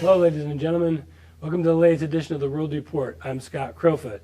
Hello, ladies and gentlemen. Welcome to the latest edition of the World Report. I'm Scott Crowfoot.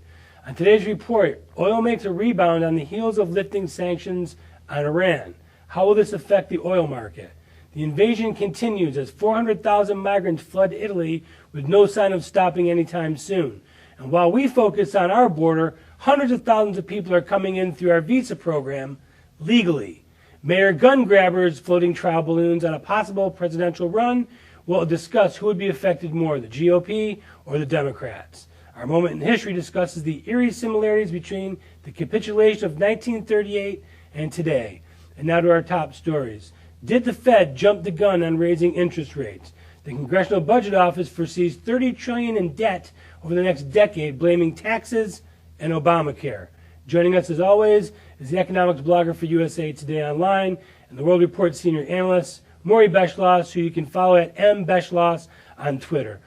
On today's report, oil makes a rebound on the heels of lifting sanctions on Iran. How will this affect the oil market? The invasion continues as 400,000 migrants flood Italy with no sign of stopping anytime soon. And while we focus on our border, hundreds of thousands of people are coming in through our visa program legally. Mayor gun grabbers floating trial balloons on a possible presidential run. We'll discuss who would be affected more, the GOP or the Democrats. Our moment in history discusses the eerie similarities between the capitulation of 1938 and today. And now to our top stories. Did the Fed jump the gun on raising interest rates? The Congressional Budget Office foresees $30 trillion in debt over the next decade, blaming taxes and Obamacare. Joining us as always is the economics blogger for USA Today Online and the World Report senior analyst, Maury Beschloss, who you can follow at mbeschloss on Twitter.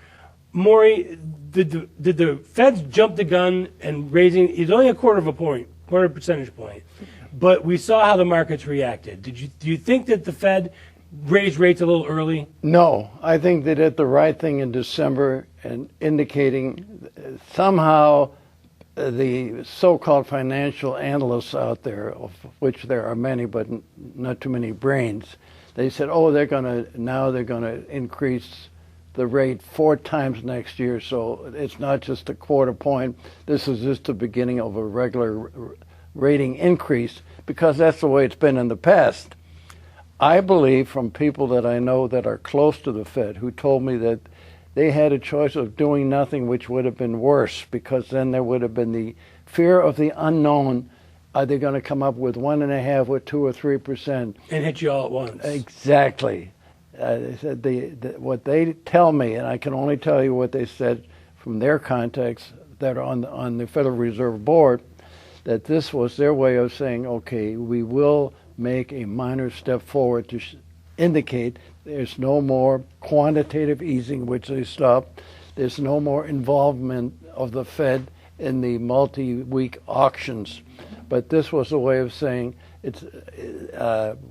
Maury, did the Feds jump the gun and raising, it's only a quarter percentage point, but we saw how the markets reacted. Do you think that the Fed raised rates a little early? No, I think they did the right thing in December and indicating somehow the so-called financial analysts out there, of which there are many but not too many brains, they said, oh, they're going to increase the rate 4 times next year, so it's not just a quarter point. This is just the beginning of a regular rating increase, because that's the way it's been in the past. I believe from people that I know that are close to the Fed who told me that they had a choice of doing nothing, which would have been worse, because then there would have been the fear of the unknown. Are they going to come up with 1.5% or 2 or 3%? And hit you all at once. Exactly. They said what they tell me, and I can only tell you what they said from their contacts that are on the Federal Reserve Board, that this was their way of saying, okay, we will make a minor step forward to indicate there's no more quantitative easing, which they stopped. There's no more involvement of the Fed in the multi-week auctions. But this was a way of saying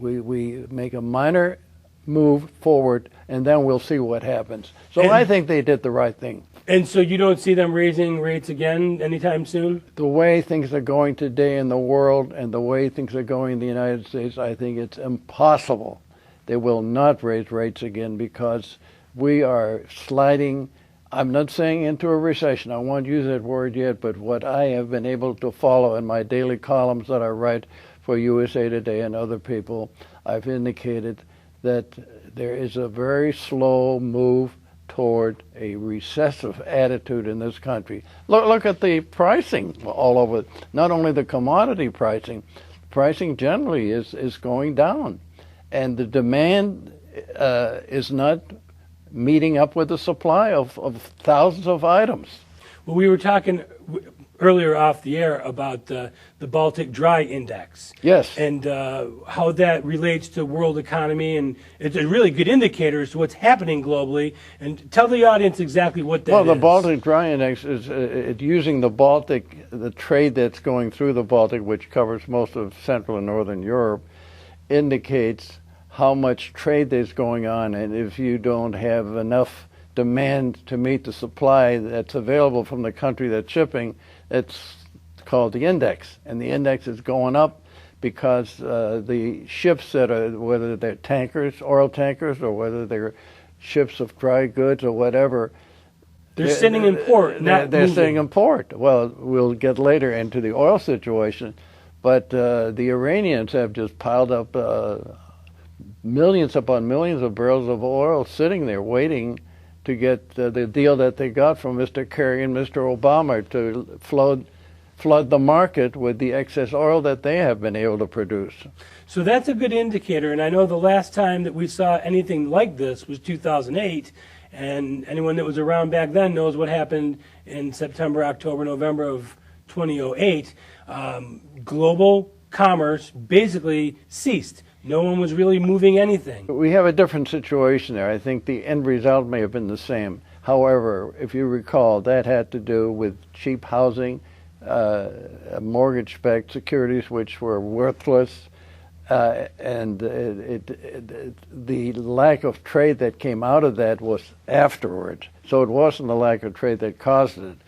we make a minor move forward, and then we'll see what happens. So I think they did the right thing. And so you don't see them raising rates again anytime soon? The way things are going today in the world and the way things are going in the United States, I think it's impossible. They will not raise rates again, because we are sliding, I'm not saying into a recession, I won't use that word yet, but what I have been able to follow in my daily columns that I write for USA Today and other people, I've indicated that there is a very slow move toward a recessive attitude in this country. Look at the pricing all over. Not only the commodity pricing generally is going down. And the demand is not meeting up with the supply of thousands of items. Well, we were talking earlier off the air about the Baltic Dry Index. Yes. And how that relates to world economy, and it's a really good indicator as to what's happening globally. And tell the audience exactly what that is. Well, the Baltic Dry Index is using the Baltic, the trade that's going through the Baltic, which covers most of Central and Northern Europe, indicates how much trade there's going on, and if you don't have enough demand to meet the supply that's available from the country that's shipping, it's called the index. And the index is going up because the ships that are, whether they're tankers, oil tankers, or whether they're ships of dry goods or whatever, they're sitting in port, they're sitting in port. Well, we'll get later into the oil situation, but the Iranians have just piled up millions upon millions of barrels of oil sitting there waiting to get the deal that they got from Mr. Kerry and Mr. Obama to flood the market with the excess oil that they have been able to produce. So that's a good indicator, and I know the last time that we saw anything like this was 2008, and anyone that was around back then knows what happened in September, October, November of 2008. Global commerce basically ceased. No one was really moving anything. We have a different situation there. I think the end result may have been the same. However, if you recall, that had to do with cheap housing, mortgage-backed securities which were worthless, the lack of trade that came out of that was afterwards. So it wasn't the lack of trade that caused it.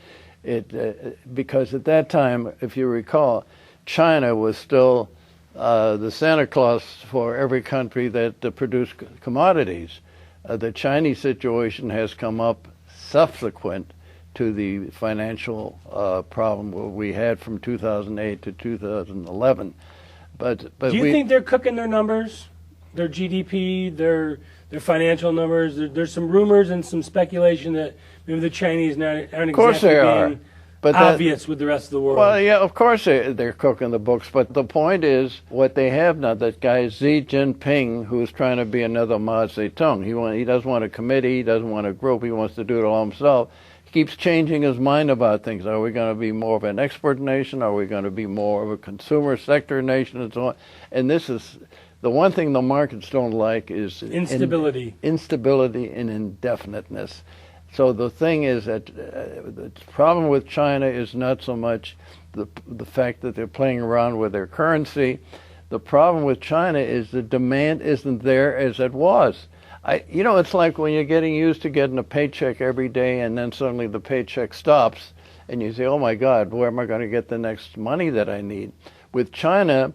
Because at that time, if you recall, China was still the Santa Claus for every country that produced commodities. The Chinese situation has come up subsequent to the financial problem we had from 2008 to 2011. But do you think they're cooking their numbers, their GDP, their financial numbers? There's some rumors and some speculation that maybe the Chinese aren't exactly being obvious with the rest of the world. Well, yeah, of course they're cooking the books, but the point is what they have now, that guy Xi Jinping, who's trying to be another Mao Zedong. He doesn't want a committee, he doesn't want a group, he wants to do it all himself. He keeps changing his mind about things. Are we going to be more of an export nation? Are we going to be more of a consumer sector nation and so on? And this is the one thing the markets don't like is instability. Instability and indefiniteness. So the thing is that the problem with China is not so much the fact that they're playing around with their currency. The problem with China is the demand isn't there as it was. It's like when you're getting used to getting a paycheck every day and then suddenly the paycheck stops and you say, oh my God, where am I going to get the next money that I need? With China,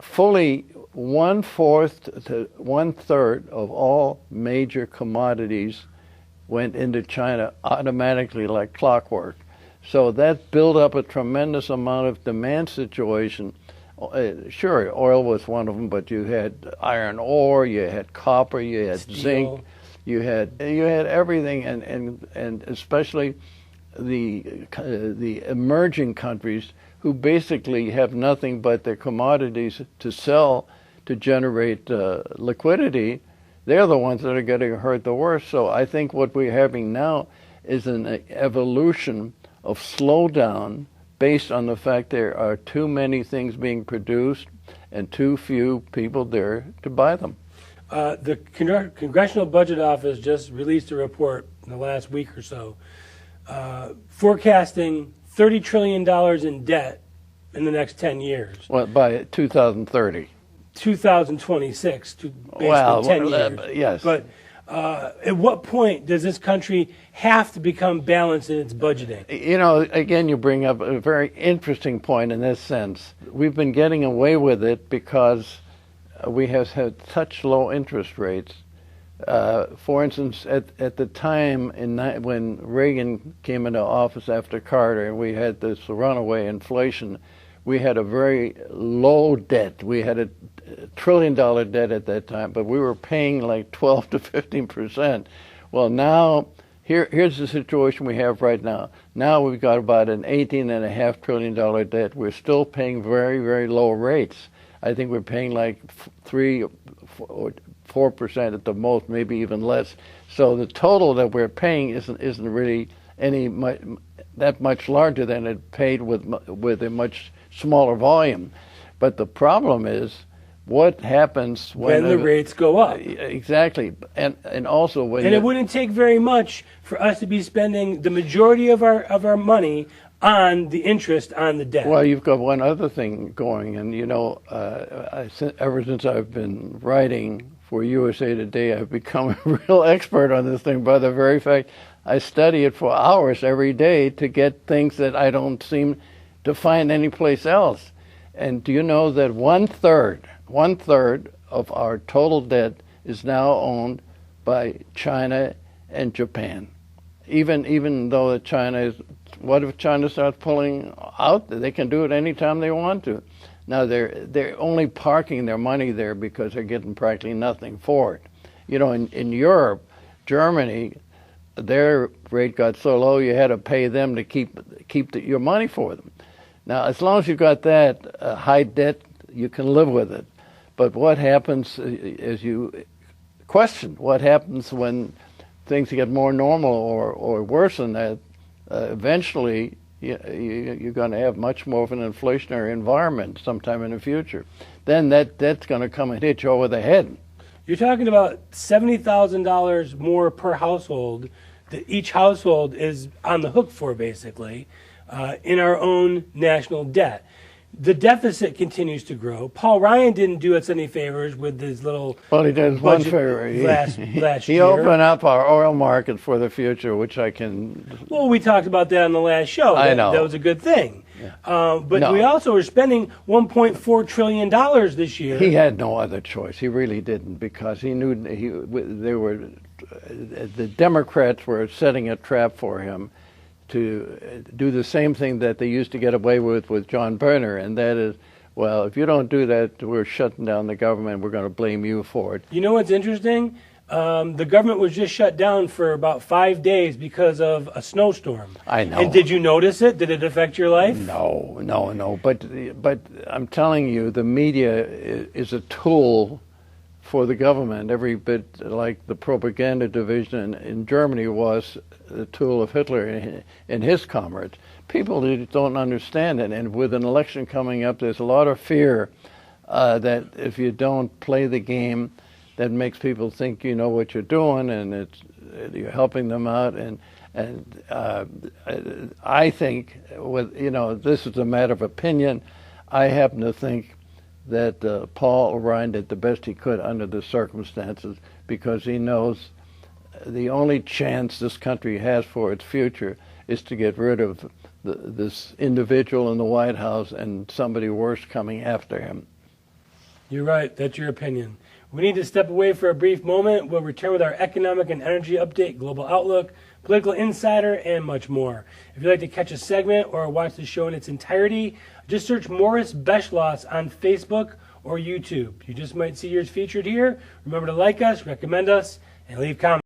fully 1/4 to 1/3 of all major commodities went into China automatically like clockwork. So that built up a tremendous amount of demand situation. Sure, oil was one of them, but you had iron ore, you had copper, you had steel, zinc, you had everything, and especially the emerging countries who basically have nothing but their commodities to sell to generate liquidity. They're the ones that are getting hurt the worst. So I think what we're having now is an evolution of slowdown based on the fact there are too many things being produced and too few people there to buy them. The Congressional Budget Office just released a report in the last week or so forecasting $30 trillion in debt in the next 10 years. Well, by 2030. 2026, to basically 10 years. Yes. But at what point does this country have to become balanced in its budgeting? Again, you bring up a very interesting point in this sense. We've been getting away with it because we have had such low interest rates. For instance, at the time when Reagan came into office after Carter, and we had this runaway inflation, we had a very low debt. We had a $1 trillion debt at that time, but we were paying like 12 to 15%. Well, now here's the situation we have right now. Now we've got about an $18.5 trillion debt. We're still paying very, very low rates. I think we're paying like 3 or 4% at the most, maybe even less. So the total that we're paying isn't really that much larger than it paid with a much smaller volume. But the problem is what happens when the rates go up. Exactly. And also when it wouldn't take very much for us to be spending the majority of our money on the interest on the debt. Well, you've got one other thing going, and ever since I've been writing for USA Today, I've become a real expert on this thing by the very fact I study it for hours every day to get things that I don't seem to find anyplace else. And do you know that one third of our total debt is now owned by China and Japan? Even though China is, what if China starts pulling out? They can do it anytime they want to. Now they're only parking their money there because they're getting practically nothing for it. In Europe, Germany, their rate got so low you had to pay them to keep your money for them. Now, as long as you've got that high debt, you can live with it. But what happens, as you question, what happens when things get more normal or worse than that? Eventually, you're going to have much more of an inflationary environment sometime in the future. Then that's going to come and hit you over the head. You're talking about $70,000 more per household that each household is on the hook for, basically, in our own national debt. The deficit continues to grow. Paul Ryan didn't do us any favors with his little Well, he did one budget favor. last He year. opened up our oil market for the future, which I can. Well, we talked about that on the last show. I know. That was a good thing. But No. we also are spending $1.4 trillion this year. He had no other choice. He really didn't, because he knew the Democrats were setting a trap for him to do the same thing that they used to get away with John Berner, and that is, well, if you don't do that, we're shutting down the government. We're going to blame you for it. You know what's interesting? The government was just shut down for about 5 days because of a snowstorm. I know. And did you notice it? Did it affect your life? No. But I'm telling you, the media is a tool for the government, every bit like the propaganda division in Germany was the tool of Hitler and his comrades. People don't understand it, and with an election coming up, there's a lot of fear that if you don't play the game, that makes people think you know what you're doing, and you're helping them out. And I think, this is a matter of opinion. I happen to think that Paul Ryan did the best he could under the circumstances, because he knows the only chance this country has for its future is to get rid of this individual in the White House and somebody worse coming after him. You're right. That's your opinion. We need to step away for a brief moment. We'll return with our economic and energy update, global outlook, political insider, and much more. If you'd like to catch a segment or watch the show in its entirety, just search Morris Beschloss on Facebook or YouTube. You just might see yours featured here. Remember to like us, recommend us, and leave comments.